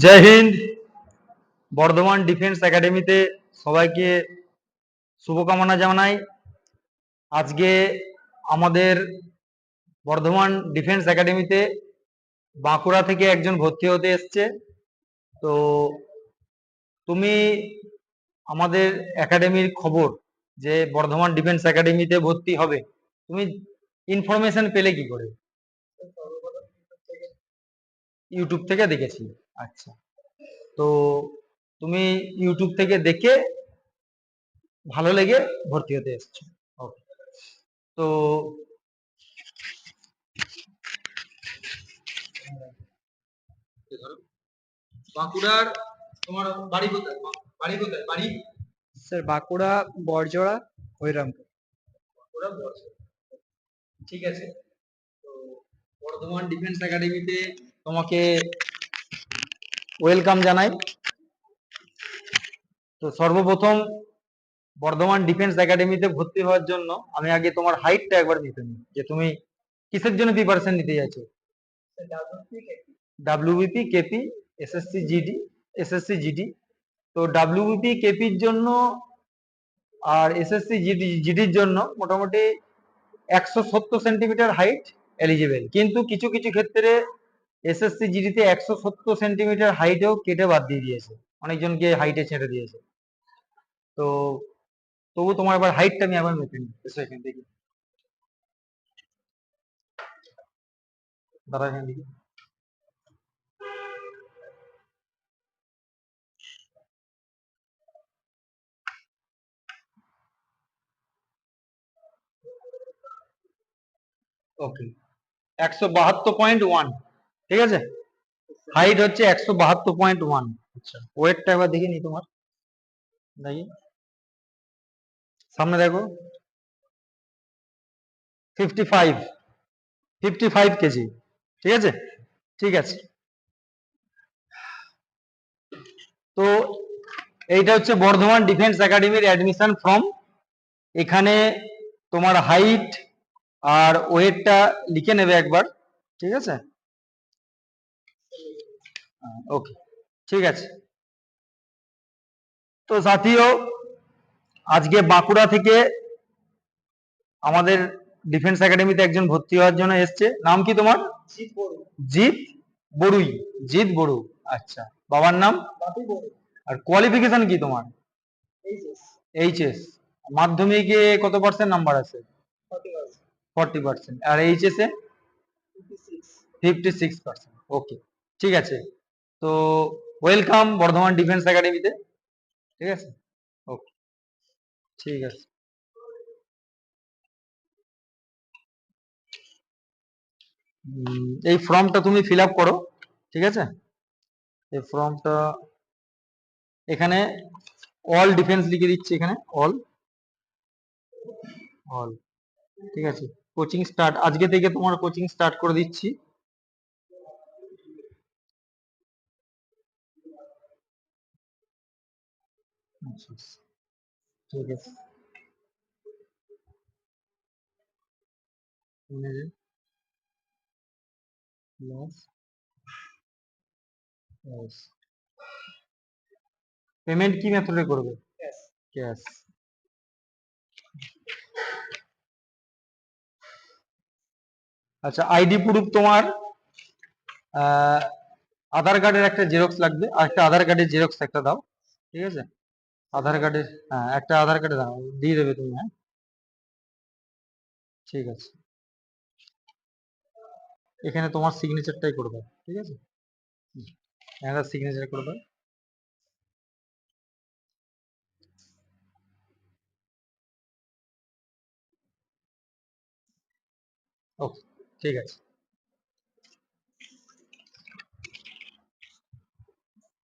জয় Hind. Bardhaman defence একাডেমিতে সবাইকে শুভকামনা জানাই। আজকে আমাদের বর্ধমান ডিফেন্স একাডেমিতে বাঁকুড়া থেকে একজন ভর্তি হতে এসছে। তো তুমি আমাদের একাডেমির খবর যে বর্ধমান ডিফেন্স একাডেমিতে ভর্তি হবে, তুমি ইনফরমেশন পেলে কি করে? ইউটিউব থেকে দেখেছি। আচ্ছা, তো তুমি ইউটিউব থেকে দেখে ভালো লেগে ভর্তি হতে এসছো। ওকে, তো বাঁকুড়ার তোমার বাড়ি কোথায়? বাড়ি কোথায়? বাড়ি স্যার বাঁকুড়া বড়জোড়া হরিরামপুর। বাঁকুড়া বর্ষা। ঠিক আছে, তো বর্ধমান ডিফেন্স একাডেমিতে তোমাকে ওয়েলকাম জানাই। তো সর্বপ্রথম বর্ধমান ডিফেন্স একাডেমিতে ভর্তি হওয়ার জন্য আমি আগে তোমার হাইটটা একবার নিতে নিই, যে তুমি কিসের জন্য প্রিপারেশন নিতে যাচ্ছ? WBP, KP, SSC GD, SSC GD. তো ডাব্লিউবিপি কেপির জন্য আর এসএসসি জিডির জন্য মোটামুটি 170 সেন্টিমিটার হাইট এলিজিবল, কিন্তু কিছু কিছু ক্ষেত্রে এসএসসি জিডিতে 170 সেন্টিমিটার হাইটেও কেটে বাদ দিয়ে দিয়েছে, অনেকজনকে হাইটে ছেড়ে দিয়েছে। তো তবু তোমার এবার হাইটটা আমি আবার মেপে নিই এখান থেকে। দাঁড়া এখান থেকে। ওকে, 172.1। ঠিক আছে, হাইট হচ্ছে 172.1। আচ্ছা, ওয়েটটা এবার দেখে নি তোমার, দেখি সামনে দেখো, 55 কেজি। ঠিক আছে, ঠিক আছে। তো এইটা হচ্ছে বর্ধমান ডিফেন্স একাডেমির অ্যাডমিশন ফর্ম। এখানে তোমার হাইট আর ওয়েটটা লিখে নেবে একবার। ঠিক আছে, ওকে, ঠিক আছে। তো সাথীও, আজকে বাঁকুড়া থেকে আমাদের ডিফেন্স একাডেমিতে একজন ভর্তি হওয়ার জন্য এসছে। নাম কি তোমার? জিৎ বড়ুই। জিৎ বড়ু, আচ্ছা। বাবার নাম? আর কোয়ালিফিকেশন কি তোমার? এইচএস। মাধ্যমিকে কত পার্সেন্ট নাম্বার আছে? 40%। আর এইচএস এ 56%। ওকে, ঠিক আছে। তো ওয়েলকাম বর্ধমান ডিফেন্স একাডেমিতে। ঠিক আছে, ওকে, ঠিক আছে। এই ফর্মটা তুমি ফিল আপ করো। ঠিক আছে, এই ফর্মটা এখানে অল ডিফেন্স লিখে দিচ্ছি, এখানে অল অল। ঠিক আছে, কোচিং স্টার্ট, আজকে থেকে তোমার কোচিং স্টার্ট করে দিচ্ছি। আচ্ছা, ঠিক আছে। পেমেন্ট কি মেথডে করবে? ক্যাশ। আচ্ছা, আইডি প্রুফ তোমার আধার কার্ডের একটা জেরক্স লাগবে, আর একটা আধার কার্ডের জেরক্স একটা দাও। ঠিক আছে, আধার কার্ডের, হ্যাঁ একটা আধার কার্ডে দাও, দিয়ে দেবে তুমি। হ্যাঁ, ঠিক আছে। এখানে তোমার সিগনেচারটাই করে দাও। ঠিক আছে, এখানে সিগনেচার করে দাও। ওকে, ঠিক আছে।